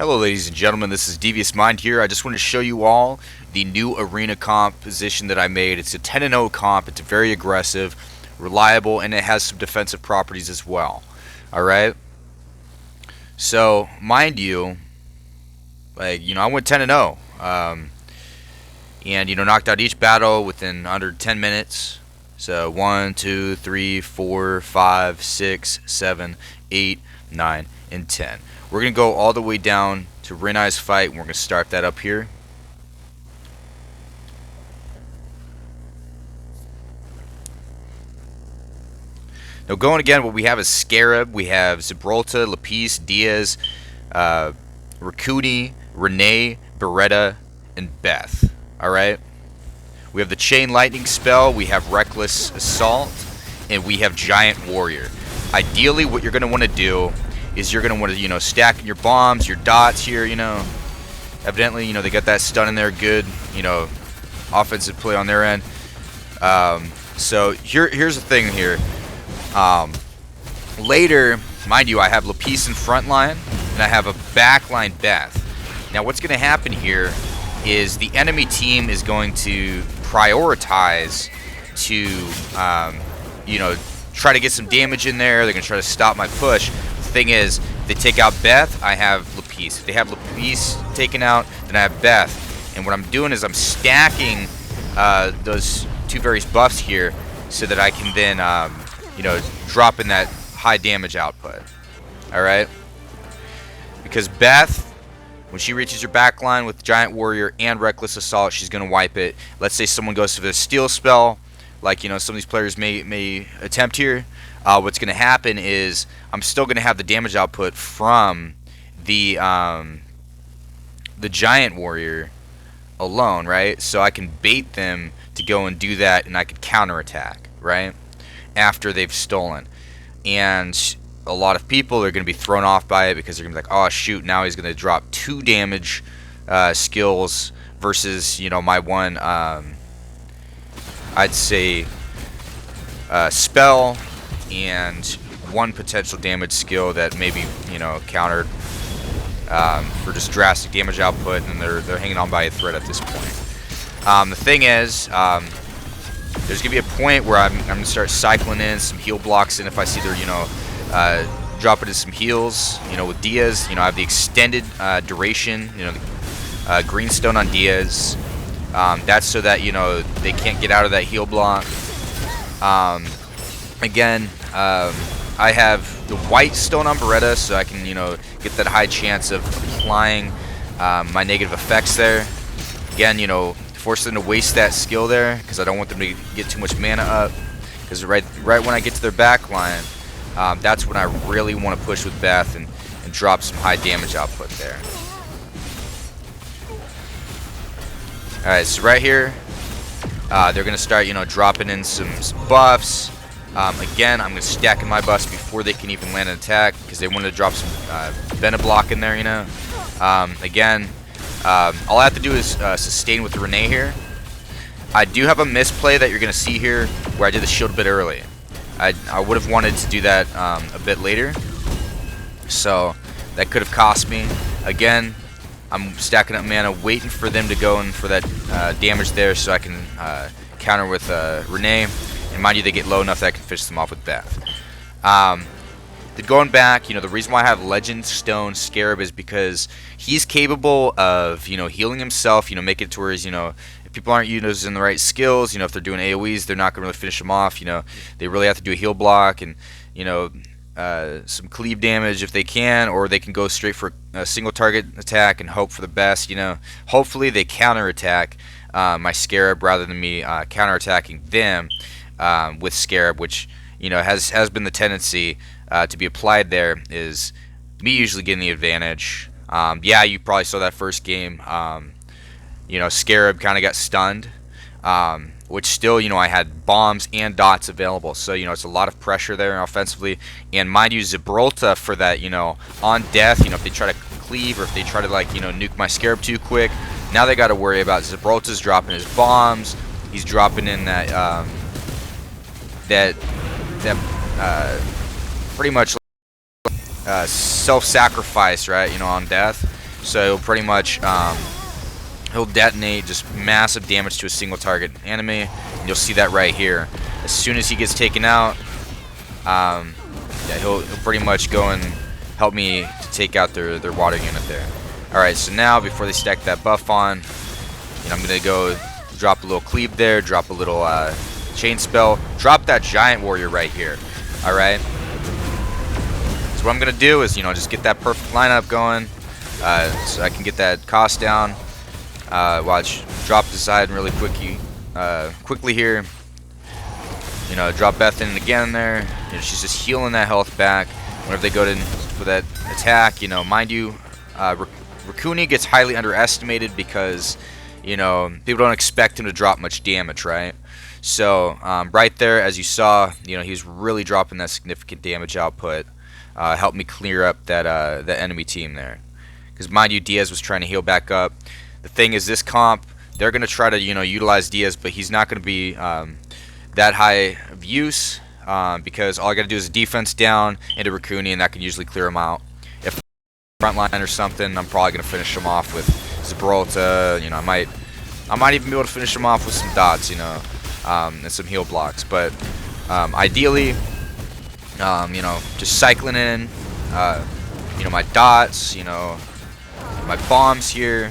Hello ladies and gentlemen, this is Devious Mind here. I just want to show you all the new arena composition that I made. It's a 10-0 comp, it's very aggressive, reliable, and it has some defensive properties as well. Alright? So, mind you, I went 10-0. And, knocked out each battle within under 10 minutes. So, 1, 2, 3, 4, 5, 6, 7, 8, 9, and 10. We're going to go all the way down to Renai's fight, and we're going to start that up here. Now going again, what we have is Scarab, we have Gibraltar, Lapis, Diaz, Rakuni, Renee, Beretta, and Beth. Alright? We have the Chain Lightning spell, we have Reckless Assault, and we have Giant Warrior. Ideally, what you're going to want to do is you're going to want to, stack your bombs, your dots here, Evidently, they got that stun in there good, offensive play on their end. So here's the thing here. Later, mind you, I have Lapis in front line, and I have a backline Beth. Now, what's going to happen here is the enemy team is going to prioritize to, try to get some damage in there. They're going to try to stop my push. Thing is, if they take out Beth, I have Lapis. If they have Lapis taken out, then I have Beth. And what I'm doing is I'm stacking those two various buffs here so that I can then, drop in that high damage output. Alright? Because Beth, when she reaches her back line with Giant Warrior and Reckless Assault, she's going to wipe it. Let's say someone goes for the Steel spell, like, some of these players may attempt here. What's going to happen is I'm still going to have the damage output from the Giant Warrior alone, right? So I can bait them to go and do that, and I could counterattack, right? After they've stolen. And a lot of people are going to be thrown off by it because they're going to be like, oh, shoot, now he's going to drop 2 damage skills versus, my one, I'd say, spell and 1 potential damage skill that maybe countered for just drastic damage output, and they're hanging on by a thread at this point. The thing is, there's gonna be a point where I'm gonna start cycling in some heal blocks, and if I see they're dropping in some heals, with Diaz, I have the extended duration, the greenstone on Diaz. That's so that they can't get out of that heal block. Again, I have the white stone on Beretta, so I can, get that high chance of applying my negative effects there. Again, force them to waste that skill there, because I don't want them to get too much mana up. Because right when I get to their back line, that's when I really want to push with Beth and drop some high damage output there. Alright, so right here, they're going to start, dropping in some buffs. Again, I'm going to stack in my buffs before they can even land an attack, because they wanted to drop some Bennett block in there, Again, all I have to do is sustain with Renee here. I do have a misplay that you're going to see here where I did the shield a bit early. I would have wanted to do that a bit later, so that could have cost me. Again, I'm stacking up mana, waiting for them to go in for that damage there so I can counter with Renee. And mind you, they get low enough that I can finish them off with Beth. Then going back, the reason why I have Legend Stone Scarab is because he's capable of, healing himself, make it to where he's, if people aren't using the right skills, if they're doing AoEs, they're not going to really finish them off, they really have to do a heal block and, some cleave damage if they can, or they can go straight for a single target attack and hope for the best, Hopefully they counterattack my Scarab rather than me counterattacking them with Scarab, which, has been the tendency to be applied there, is me usually getting the advantage. Yeah, you probably saw that first game. Scarab kind of got stunned, which still, I had bombs and dots available. So, it's a lot of pressure there offensively. And mind you, Gibraltar for that, on death, if they try to cleave or if they try to, nuke my Scarab too quick, now they got to worry about Gibraltar's dropping his bombs. He's dropping in that, pretty much self-sacrifice, right, on death. So he'll pretty much he'll detonate just massive damage to a single target enemy, and you'll see that right here. As soon as he gets taken out, yeah, he'll pretty much go and help me to take out their water unit there. Alright, so now before they stack that buff on, I'm gonna go drop a little cleave there, drop a little chain spell, drop that giant warrior right here. Alright. So what I'm gonna do is, just get that perfect lineup going, so I can get that cost down. Watch, drop the side really quickly here. Drop Beth in again there. She's just healing that health back whenever they go to for that attack. Mind you, Raccoon gets highly underestimated because people don't expect him to drop much damage, right? So right there, as you saw, he's really dropping that significant damage output. Helped me clear up that enemy team there. Because mind you, Diaz was trying to heal back up. The thing is, this comp, they're going to try to utilize Diaz, but he's not going to be that high of use because all I got to do is defense down into Raccoon, and that can usually clear him out. If frontline or something, I'm probably going to finish him off with Gibraltar. I might even be able to finish him off with some dots, and some heal blocks. But ideally, just cycling in, my dots, my bombs here.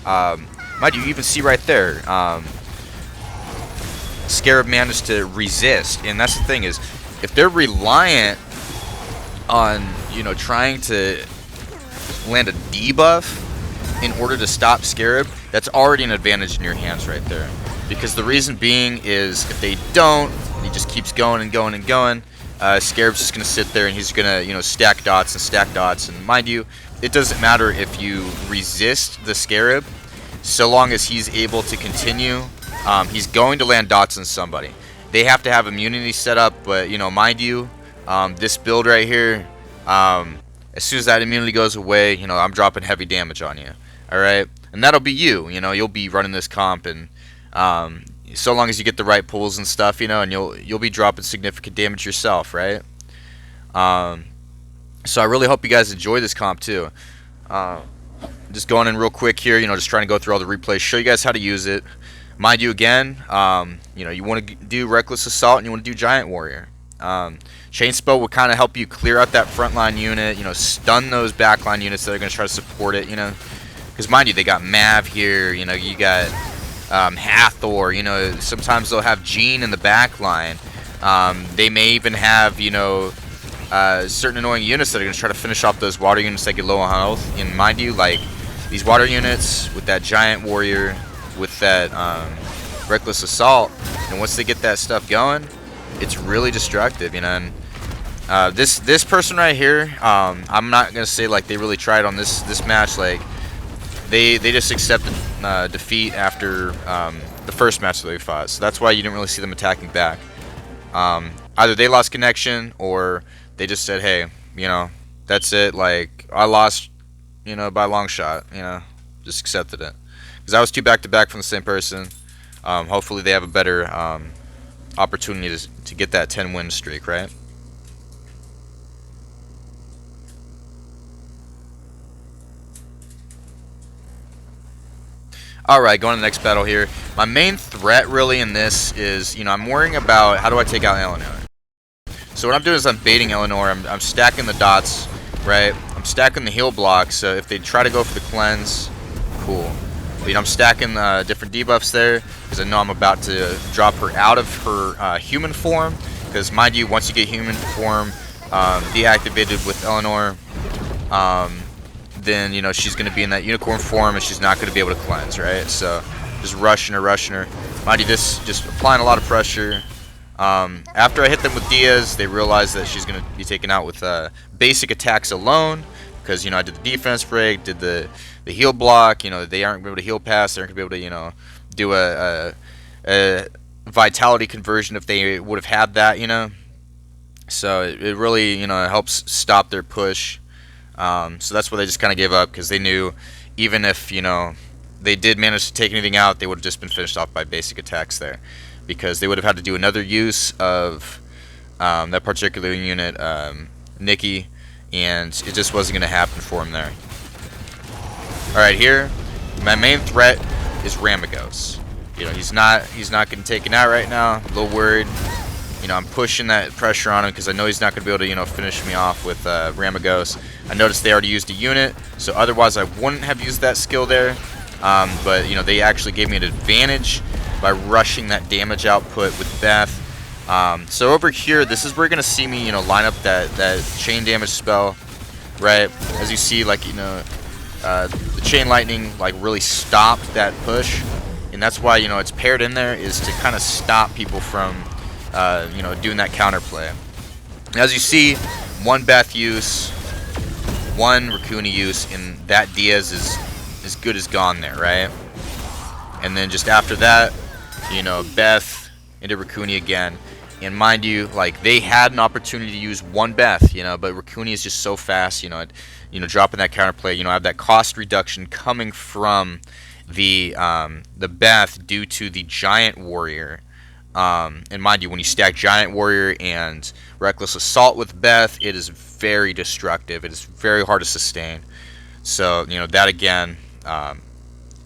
Mind you even see right there, Scarab managed to resist, and that's the thing is, if they're reliant on trying to land a debuff in order to stop Scarab, that's already an advantage in your hands right there. Because the reason being is if they don't, he just keeps going and going and going. Scarab's just gonna sit there and he's gonna stack dots and stack dots. And mind you, it doesn't matter if you resist the Scarab, so long as he's able to continue. He's going to land dots on somebody. They have to have immunity set up, but mind you, this build right here, as soon as that immunity goes away, I'm dropping heavy damage on you. All right, and that'll be you. You'll be running this comp, and so long as you get the right pulls and stuff, and you'll be dropping significant damage yourself, right? So I really hope you guys enjoy this comp too. Just going in real quick here, just trying to go through all the replays, show you guys how to use it. Mind you, again, you want to do Reckless Assault and you want to do Giant Warrior. Chain Spell will kind of help you clear out that frontline unit, stun those backline units that are going to try to support it, because mind you, they got Mav here, you got Hathor, sometimes they'll have Jean in the backline. They may even have, certain annoying units that are going to try to finish off those water units that get low on health. And mind you, like, these water units with that Giant Warrior, with that Reckless Assault, and once they get that stuff going, it's really destructive, and this person right here, I'm not gonna say like they really tried on this match. Like they just accepted defeat after the first match that they fought, so that's why you didn't really see them attacking back. Either they lost connection or they just said, hey, that's it, like I lost, by a long shot, just accepted it. Because I was 2 back-to-back from the same person. Hopefully they have a better opportunity to get that 10-win streak, right? Alright, going to the next battle here. My main threat really in this is, I'm worrying about how do I take out Eleanor. So what I'm doing is I'm baiting Eleanor. I'm stacking the dots, right? I'm stacking the heal blocks, so if they try to go for the cleanse, cool. But, I'm stacking different debuffs there because I know I'm about to drop her out of her human form. Because mind you, once you get human form deactivated with Eleanor, then she's going to be in that unicorn form and she's not going to be able to cleanse, right? So just rushing her. Mind you, this just applying a lot of pressure. After I hit them with Diaz, they realize that she's going to be taken out with basic attacks alone. Because I did the defense break, did the heal block. They aren't going to be able to heal pass. They aren't going to be able to do a vitality conversion if they would have had that. So it really helps stop their push. So that's why they just kind of gave up, because they knew even if they did manage to take anything out, they would have just been finished off by basic attacks there, because they would have had to do another use of that particular unit, Nikki. And it just wasn't going to happen for him there. Alright, here, my main threat is Ramagos. You know, he's not getting taken out right now. A little worried. You know, I'm pushing that pressure on him because I know he's not going to be able to, you know, finish me off with Ramagos. I noticed they already used a unit, so otherwise I wouldn't have used that skill there. But, you know, they actually gave me an advantage by rushing that damage output with Beth. So over here, this is where you're going to see me, you know, line up that chain damage spell, right? As you see, like, you know, the chain lightning, like, really stopped that push. And that's why, you know, it's paired in there is to kind of stop people from, you know, doing that counterplay. As you see, one Beth use, one Raccoon use, and that Diaz is as good as gone there, right? And then just after that, you know, Beth into Raccoon again. And mind you, like, they had an opportunity to use one Beth, you know, but Raccoon is just so fast, you know, dropping that counterplay. You know, I have that cost reduction coming from the Beth due to the Giant Warrior. And mind you, when you stack Giant Warrior and Reckless Assault with Beth, it is very destructive. It is very hard to sustain. So, you know, that again,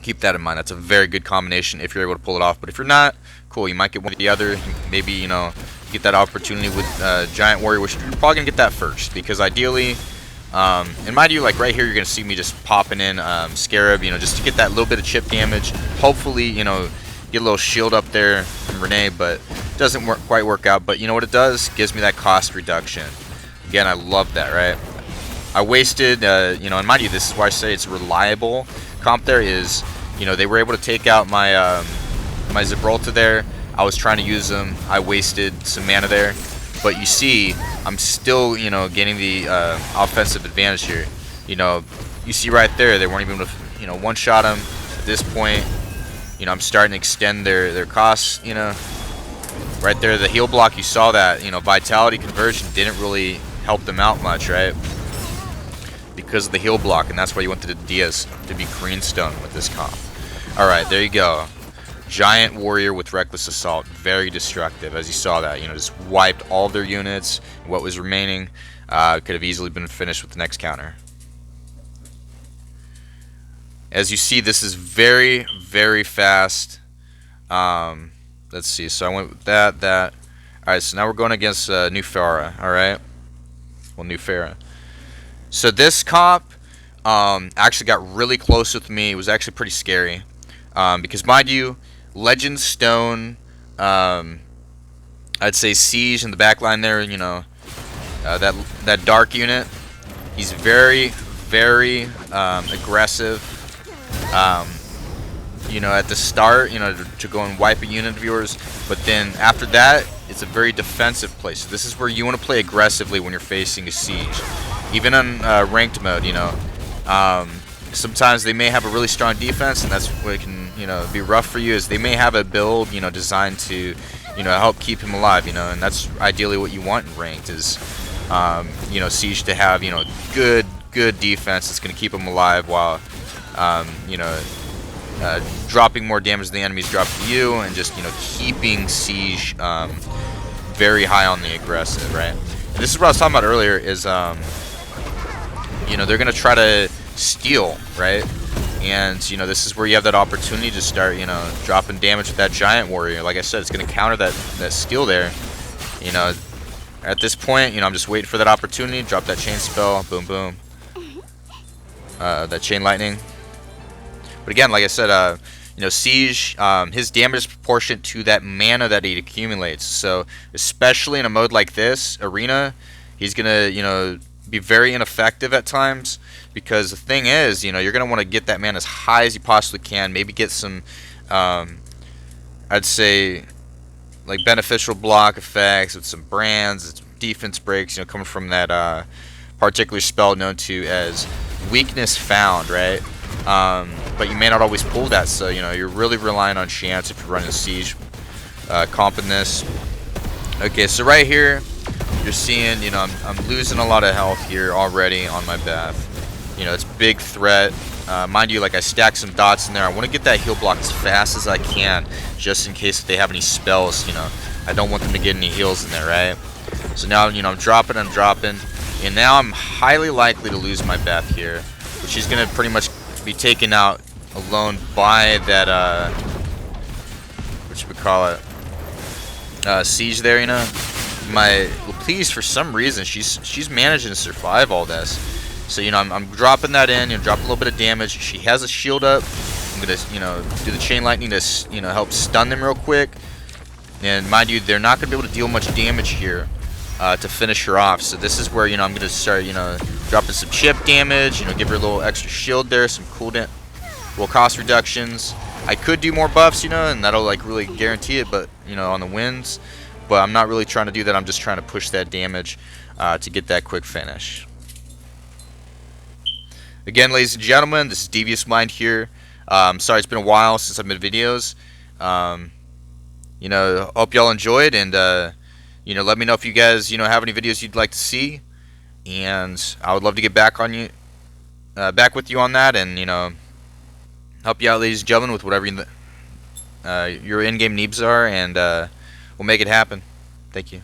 keep that in mind. That's a very good combination if you're able to pull it off. But if you're not, cool, you might get one or the other. Maybe, you know, get that opportunity with Giant Warrior, which you're probably going to get that first. Because ideally, and mind you, like right here, you're going to see me just popping in Scarab, you know, just to get that little bit of chip damage. Hopefully, you know, get a little shield up there from Renee, but it doesn't quite work out. But you know what it does? Gives me that cost reduction. Again, I love that, right? I wasted, you know, and mind you, this is why I say it's reliable. Comp there is, you know, they were able to take out my my Gibraltar there. I was trying to use them. I wasted some mana there. But you see, I'm still, you know, getting the offensive advantage here. You know, you see right there, they weren't even able to, you know, one-shot them. At this point, you know, I'm starting to extend their costs, you know. Right there, the heal block, you saw that, you know, Vitality Conversion didn't really help them out much, right? Because of the heal block, and that's why you went to the Diaz to be Greenstone with this comp. Alright, there you go. Giant Warrior with Reckless Assault, very destructive, as you saw that. You know, just wiped all their units. What was remaining could have easily been finished with the next counter. As you see, this is very, very fast. Let's see, so I went with that. Alright, so now we're going against New Farah, alright? Well, New Farah. So this comp actually got really close with me. It was actually pretty scary. Because mind you, Legend Stone, I'd say Siege in the back line there, you know, that dark unit, he's very, very aggressive. You know, at the start, you know, to go and wipe a unit of yours, but then after that, it's a very defensive play. So this is where you want to play aggressively when you're facing a Siege. Even on ranked mode, you know, sometimes they may have a really strong defense, and that's what can, you know, be rough for you, is they may have a build, you know, designed to, you know, help keep him alive, you know, and that's ideally what you want in ranked is, you know, Siege to have, you know, good defense that's going to keep him alive while, you know, dropping more damage than the enemies drop to you, and just, you know, keeping Siege very high on the aggressive, right? And this is what I was talking about earlier is, you know, they're going to try to steal, right? And, you know, this is where you have that opportunity to start, you know, dropping damage with that Giant Warrior. Like I said, it's going to counter that steal there. You know, at this point, you know, I'm just waiting for that opportunity. Drop that chain spell. Boom, boom. That chain lightning. But again, like I said, you know, Siege, his damage is proportionate to that mana that he accumulates. So, especially in a mode like this, Arena, he's going to, you know, be very ineffective at times, because the thing is, you know, you're going to want to get that mana as high as you possibly can, maybe get some, I'd say, like, beneficial block effects with some brands, defense breaks, you know, coming from that particular spell known to as Weakness Found, right? But you may not always pull that, so, you know, you're really relying on chance if you're running Siege comp in this. Okay, so right here, you're seeing, you know, I'm losing a lot of health here already on my Beth. You know, it's a big threat. Mind you, like, I stacked some dots in there. I want to get that heal block as fast as I can, just in case if they have any spells, you know. I don't want them to get any heals in there, right? So now, you know, I'm dropping, and now I'm highly likely to lose my Beth here, which is going to pretty much be taken out alone by that siege there, you know. My Please, for some reason, she's managing to survive all this. So, you know, I'm dropping that in, you know, drop a little bit of damage. She has a shield up. I'm gonna, you know, do the chain lightning to, you know, help stun them real quick. And mind you, they're not gonna be able to deal much damage here to finish her off. So this is where, you know, I'm gonna start, you know, dropping some chip damage. You know, give her a little extra shield there, some cooldown, well, cost reductions. I could do more buffs, you know, and that'll like really guarantee it. But you know, on the wins. But I'm not really trying to do that. I'm just trying to push that damage to get that quick finish. Again, ladies and gentlemen, this is Devious Mind here. Sorry it's been a while since I've made videos. You know, hope y'all enjoyed, and you know, let me know if you guys, you know, have any videos you'd like to see, and I would love to get back with you on that, and you know, help you out, ladies and gentlemen, with whatever your in-game needs are, and we'll make it happen. Thank you.